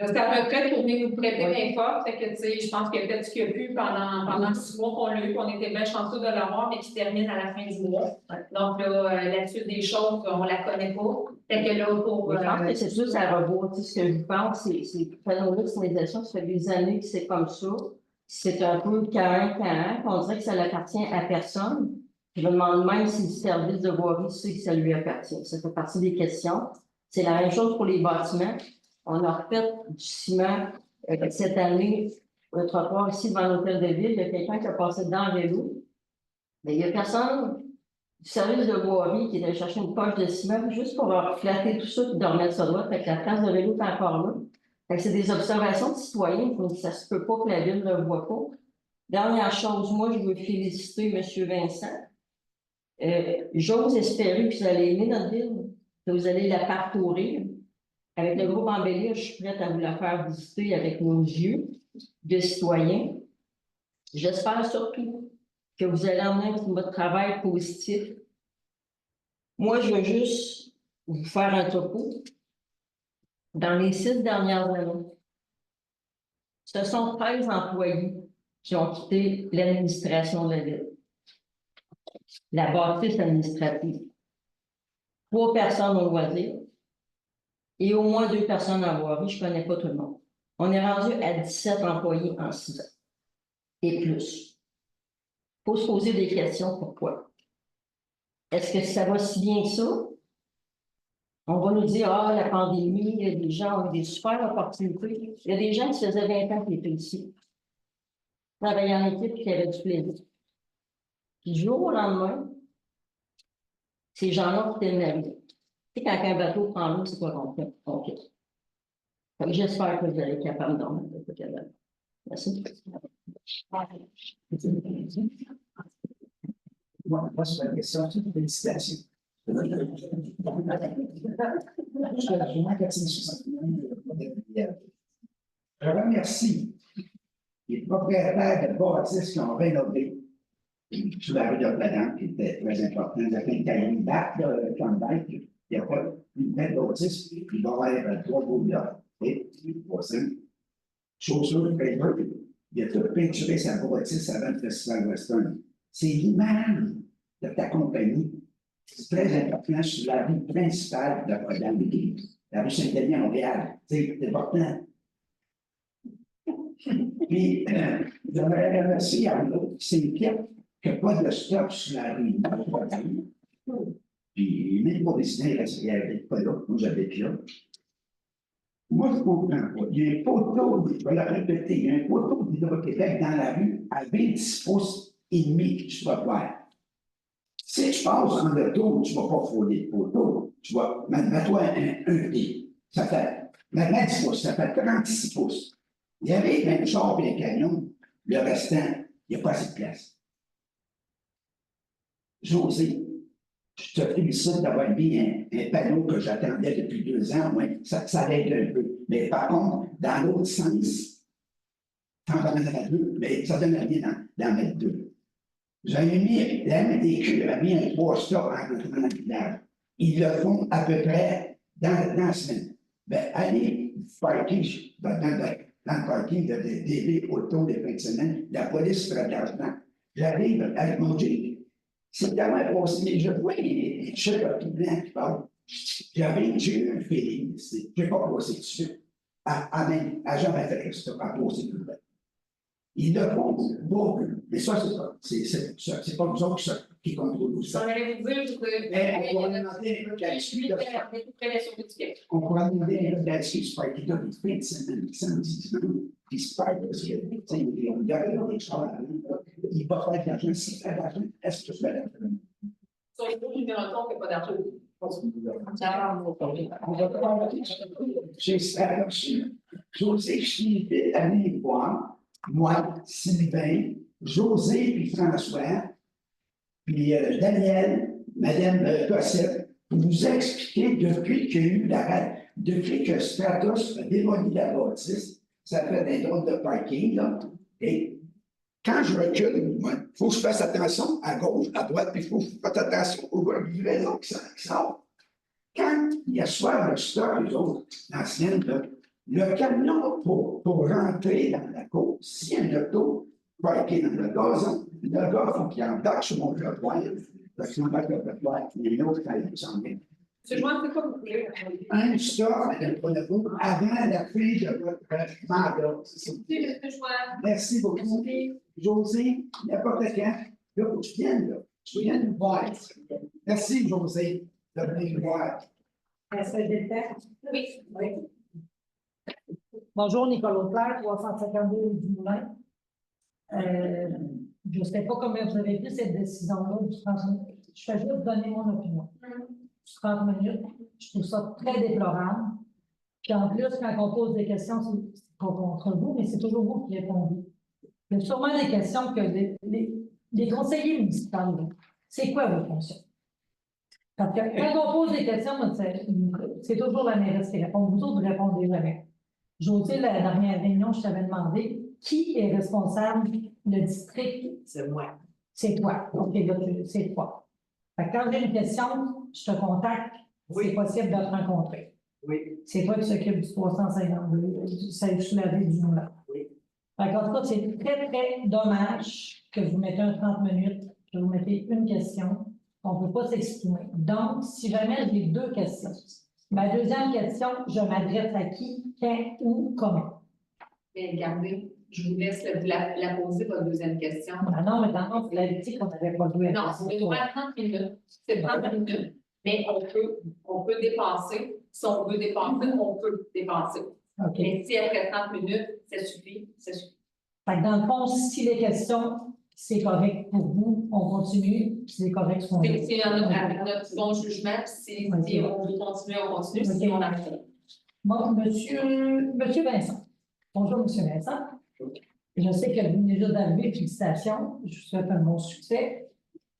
Speaker 1: sa retraite pour venir nous prêter main forte. Fait que, tu sais, je pense qu'il y a peut-être ce qu'il y a pu pendant 6 mois qu'on l'a eu, qu'on était bien chanceux de l'avoir, mais qui termine à la fin du mois. Donc, là, la suite des choses, on ne la connaît pas. Fait que là, pour.
Speaker 7: Je pense que c'est juste à revoir. Ce que je vous parle, c'est phénomène de signalisation, ça fait des années que c'est comme ça. C'est un peu carré, on dirait que ça n'appartient à personne. Je me demande même si le service de voirie sait que ça lui appartient. Ça fait partie des questions. C'est la même chose pour les bâtiments. On a refait du ciment cette année, le trottoir ici devant l'hôtel de ville. Il y a quelqu'un qui a passé dedans en vélo. Mais il n'y a personne du service de voirie qui est allé chercher une poche de ciment juste pour leur flatter tout ça et de remettre ça droit. Fait que la place de vélo est encore là. Fait que c'est des observations de citoyens, donc ça se peut pas que la ville ne le voit pas. Dernière chose, moi, je veux féliciter M. Vincent. J'ose espérer que vous allez aimer notre ville, que vous allez la parcourir. Avec le groupe Embellir, je suis prête à vous la faire visiter avec nos yeux de citoyens. J'espère surtout que vous allez emmener un climat de travail positif. Moi, je veux juste vous faire un topo. Dans les 6 dernières années, ce sont 13 employés qui ont quitté l'administration de la ville. la bâtisse administrative, 3 personnes au loisir et au moins 2 personnes en voirie. Je ne connais pas tout le monde. On est rendu à 17 employés en 6 ans et plus. Il faut se poser des questions. Pourquoi? Est-ce que ça va si bien que ça? On va nous dire, ah, la pandémie, il y a des gens ont des super opportunités. Il y a des gens qui faisaient 20 ans qui étaient ici, travaillaient en équipe et qui avaient du plaisir. Puis du jour au lendemain, ces gens-là ont terminé la vie. Tu sais, quand un bateau prend l'eau, c'est quoi qu'on fait? OK. J'espère que vous allez être capable d'en mettre un peu de temps. Merci.
Speaker 8: Moi, c'est une question de félicitations. Je remercie les propriétaires de bâtisses qui ont rénové sur la rue de Pladan, qui était très important. Il y a une date de Klondike, il y a pas une belle bâtisse, puis il va y avoir 3 bouillards et 300 chaussures, il a tout peinturé sa bâtisse avant le Festival Western. C'est l'image de ta compagnie. C'est très important sur la rue principale de la Programme de l'Église, la rue Saint-Denis à Montréal. C'est important. Puis, j'aimerais remercier à l'autre Saint-Pierre qu'il n'y a pas de stop sur la rue. Puis, même pour décider, il n'y avait pas là. Moi, j'habite là. Moi, je ne comprends pas. Il y a un poteau, je vais le répéter, il y a un poteau d'Hydro-Québec dans la rue à 26 pouces et demi sur le toit. Si tu passes en auto, tu ne vas pas frauder le poteau. Tu vas, mets-toi un pied. Ça fait, maintenant 10 pouces, ça fait 36 pouces. Il y avait un char et un camion, le restant, il n'y a pas assez de place. José, je te félicite d'avoir mis un panneau que j'attendais depuis 2 ans, ouais, ça l'aide un peu. Mais par contre, dans l'autre sens, t'en donneras 2, mais ça donne rien d'en mettre 2. J'avais mis, la MDQ a mis un 3 stars en entrant dans le village. Ils le font à peu près dans la semaine. Ben, allez parker dans le parking de DV auto des fins de semaine, la police fera de l'argent. J'arrive avec mon Jeep. C'est tellement possible, mais je vois les chefs blancs qui parlent. J'ai eu un feeling, je n'ai pas passé dessus. À jamais fait ça, à passer plus loin. Ils le font beaucoup, mais ça, c'est pas nous autres qui contrôlent tout ça.
Speaker 1: On allait vous dire que
Speaker 8: on pourrait demander un là-dessus, c'est pas qu'il donne une fin de semaine, samedi, qui se perd parce qu'il y a des choses, il va faire de l'argent, s'il fait de l'argent, est-ce que tu fais de l'argent?
Speaker 1: sur les bouts, je me rends compte qu'il n'y a pas d'argent.
Speaker 8: On va pas j'ai ça reçu. José, je suis allé voir, moi, Sylvain, José, puis François, puis Daniel, Madame Cossette, pour vous expliquer depuis qu'il y a eu depuis que Stratos a démoli la bâtisse, ça fait des drôles de parking, là. Et quand je recule, il faut que je fasse attention à gauche, à droite, puis il faut que je fasse attention aux livraisons qui sortent. Quand il y a soir le stock, les autres, l'ancienne, le camion pour rentrer dans la cour, s'il y a un auto parké dans le gazon, le gars, il faut qu'il embarque sur mon trottoir. Parce qu'il embarque le trottoir, il y a une autre qui s'en vient.
Speaker 1: Je vois, c'est quoi vous voulez?
Speaker 8: Un stock avant la fin de votre mandat. Merci beaucoup. José, n'importe quand. Là, il faut que tu viennes, là. Tu viennes nous voir. Merci, José, de venir nous voir.
Speaker 1: Oui.
Speaker 12: Bonjour, Nicolas Auclair, 352 du Moulin. Je ne sais pas comment vous avez pris cette décision-là. Je fais juste vous donner mon opinion. 30 minutes, je trouve ça très déplorable. Puis en plus, quand on pose des questions, c'est contre vous, mais c'est toujours vous qui répondez. Il y a sûrement des questions que les conseillers municipaux, c'est quoi vos fonctions? Parce que quand on pose des questions, c'est toujours la mairesse qui répond. Vous autres, vous répondez jamais. José, la dernière réunion, je t'avais demandé qui est responsable du district.
Speaker 13: C'est moi.
Speaker 12: C'est toi. OK, c'est toi. Fait que quand j'ai une question, je te contacte, oui. C'est possible de te rencontrer.
Speaker 13: Oui.
Speaker 12: C'est toi qui s'occupe du 352, sous la rue du Moulin.
Speaker 13: Oui.
Speaker 12: Fait que, en tout cas, c'est très, très dommage que vous mettez un 30 minutes je vais vous mettre une question. On ne peut pas s'exprimer. Donc, si jamais j'ai 2 questions, ma deuxième question, je m'adresse à qui, quand, où, comment?
Speaker 13: Mais regardez, je vous laisse la poser, votre deuxième question.
Speaker 12: Ah non, mais dans le fond, vous l'avez dit qu'on n'avait pas joué.
Speaker 13: Non, c'est droit à 30 minutes. C'est 30 minutes. Mais on peut dépasser. Si on veut dépasser, on peut dépasser.
Speaker 12: OK.
Speaker 13: Mais si après 30 minutes, ça suffit, ça suffit.
Speaker 12: Fait que dans le fond, si les questions, c'est correct pour vous, on continue, puis c'est correct pour nous.
Speaker 13: C'est notre bon jugement, si on veut continuer, on continue, si on arrête.
Speaker 12: Bon, monsieur Vincent. Bonjour, monsieur Vincent. Je sais que vous venez juste d'arriver, félicitations. Je vous souhaite un bon succès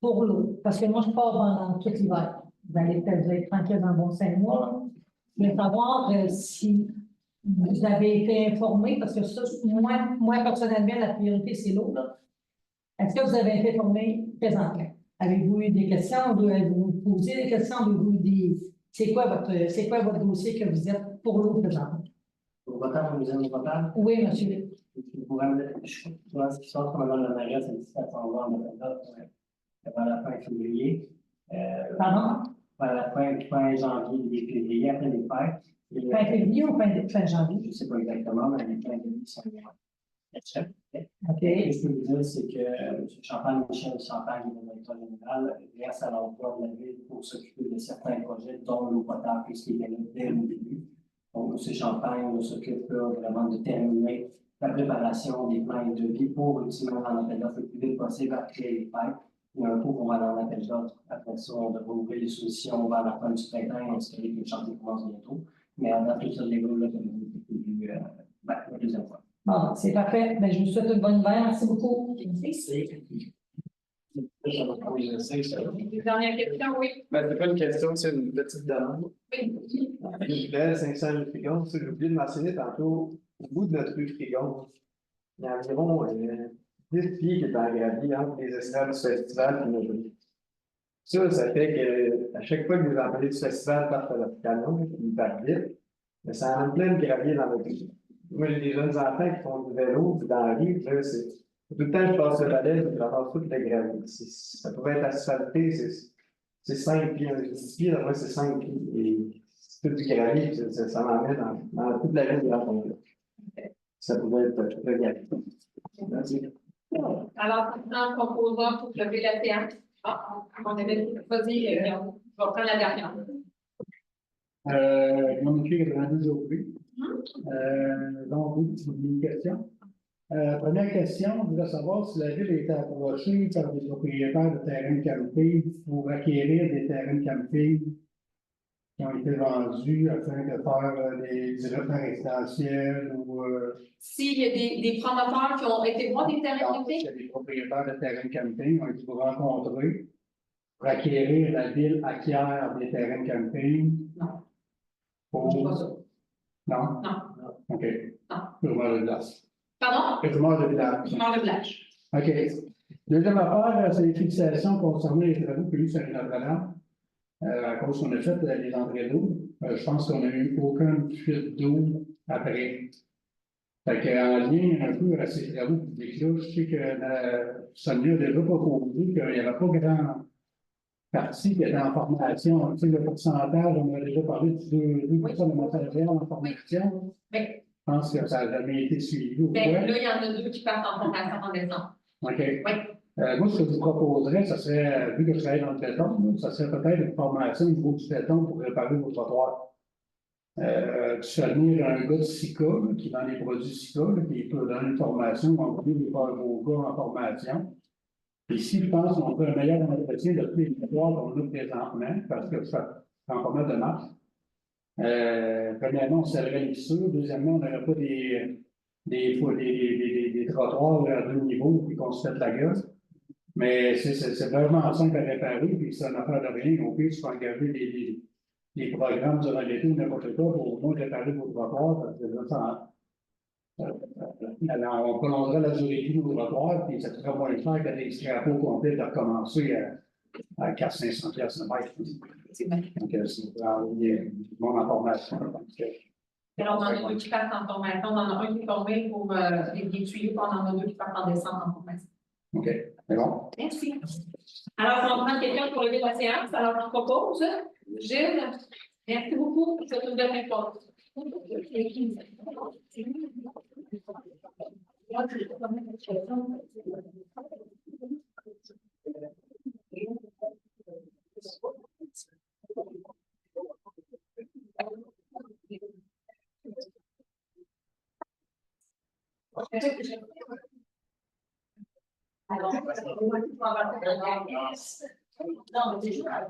Speaker 12: pour l'eau. Parce que moi, je pars pendant tout l'hiver. Vous allez peut-être être tranquille dans bon 5 mois. Je veux savoir si vous avez été informé, parce que ça, moi personnellement, la priorité, c'est l'eau. Est-ce que vous avez été informé présentement? Avez-vous eu des questions? Avez-vous posé des questions? Avez-vous eu des... C'est quoi votre dossier que vous êtes pour l'eau présentement?
Speaker 3: Pour votant, pour deuxième votant?
Speaker 12: Oui, monsieur.
Speaker 3: Vous pourrez me dire, je vois ce qui se passe comme dans le magasin, c'est 17 en novembre, avant la fin février.
Speaker 12: Pardon?
Speaker 3: Vers la fin janvier, début février, après les fêtes.
Speaker 12: Fin février ou fin janvier?
Speaker 3: Je ne sais pas exactement, mais les fins de vie sont
Speaker 12: OK.
Speaker 3: Ce que je peux vous dire, c'est que M. Champagne, Michel Champagne, le directeur général, verse à l'emploi de la ville pour s'occuper de certains projets, dont l'eau potable, puisqu'il était là dès le début. Donc, M. Champagne s'occupe vraiment de terminer la préparation des plans et devis pour ultimement en appel d'offres le plus vite possible après les fêtes. Il y a un coup qu'on va dans l'appel d'offres. Après ça, on devrait ouvrir les solutions vers la fin du printemps et espérer que le chantier commence bientôt. Mais en Afrique, ça déroule là, comme vous dites, la deuxième fois.
Speaker 12: Bon, c'est parfait. Ben, je vous souhaite une bonne hiver. Merci beaucoup.
Speaker 13: Dernière question, oui.
Speaker 4: Ben, c'est pas une question, c'est une petite demande.
Speaker 13: Oui.
Speaker 4: Une belle 500 rue Frigon, ça, j'ai oublié de mentionner tantôt, au bout de notre rue Frigon, il y a environ 10 pieds qui est en gravier entre les estrades du festival et nos rues. Ça fait qu'à chaque fois que les employés du festival partent à leur canon, ils partent vite, mais ça en plein de gravier dans notre rue. Moi, j'ai des jeunes enfants qui font du vélo, puis dans la rue, là, c'est tout le temps que je passe le balai, je ramasse tout le gravier. Ça pourrait être asphalté, c'est 5 pieds, 10 pieds, après c'est 5 pieds. Et c'est tout du gravier, ça m'emmène dans toute la ville de la frontière. Ça pourrait être très bien. Merci.
Speaker 13: Alors, maintenant, proposant pour lever la séance. On avait vas-y, on va prendre la dernière.
Speaker 6: Mon équipe est rendue aujourd'hui. Donc, une question. Première question, je voulais savoir si la ville a été approchée par des propriétaires de terrains de camping pour acquérir des terrains de camping qui ont été vendus afin de faire des développements résidentiels ou.
Speaker 13: S'il y a des promoteurs qui ont été voir des terrains de camping?
Speaker 6: Il y a des propriétaires de terrains de camping qui ont été rencontrés pour acquérir, la ville acquiert des terrains de camping.
Speaker 13: Non.
Speaker 6: Pour...
Speaker 13: Pas ça.
Speaker 6: Non?
Speaker 13: Non.
Speaker 6: OK.
Speaker 13: Non.
Speaker 6: Purement de village.
Speaker 13: Pardon?
Speaker 6: Purement de village.
Speaker 13: Purement de village.
Speaker 6: OK. Deuxième affaire, c'est les fixations concernant les travaux que sur Notre-Dame. À cause qu'on a fait les entrées d'eau, je pense qu'on n'a eu aucune fuite d'eau après. Fait qu'en lien un peu à ces travaux publics-là, je sais que Sonia a déjà proposé qu'il n'y avait pas grand partie qui était en formation. Tu sais, le pourcentage, on a déjà parlé de 2% de matériel en formation.
Speaker 13: Oui.
Speaker 6: Je pense que ça n'a jamais été suivi.
Speaker 13: Là, il y en a 2 qui partent en formation en décembre.
Speaker 6: OK.
Speaker 13: Oui.
Speaker 6: Moi, ce que je vous proposerais, ça serait, vu que je travaille dans le béton, ça serait peut-être une formation au niveau du béton pour réparer vos trottoirs. Tu fais venir un gars de SICA, qui vend des produits SICA, qui peut donner une formation, on peut les faire vos gars en formation. Ici, je pense qu'on fait un meilleur entretien de tous les trottoirs qu'on a présentement, parce que ça prend pas mal de marche. Premièrement, on serrait les fissures. Deuxièmement, on n'aurait pas des trottoirs à 2 niveaux et qu'on se fait de la gueule. Mais c'est vraiment simple à réparer, puis c'est une affaire de rien. Au pire, tu peux engager des programmes durant l'été ou n'importe quoi pour au moins réparer vos trottoirs, parce que là, on prolongerait la durée de vie de nos trottoirs, puis ça coûterait moins cher que des scrapos complets de recommencer à 400-500 piastres le mètre. Donc, c'est mon information.
Speaker 13: Alors, on en a 2 qui partent en formation. On en a un qui est formé pour les tuyaux, puis on en a 2 qui partent en décembre en formation.
Speaker 6: OK, c'est bon.
Speaker 13: Merci.
Speaker 1: Alors, on va prendre quelqu'un pour lever la séance. Alors, je propose, Gilles, merci beaucoup pour cette nouvelle réponse.
Speaker 7: Non, mais déjà,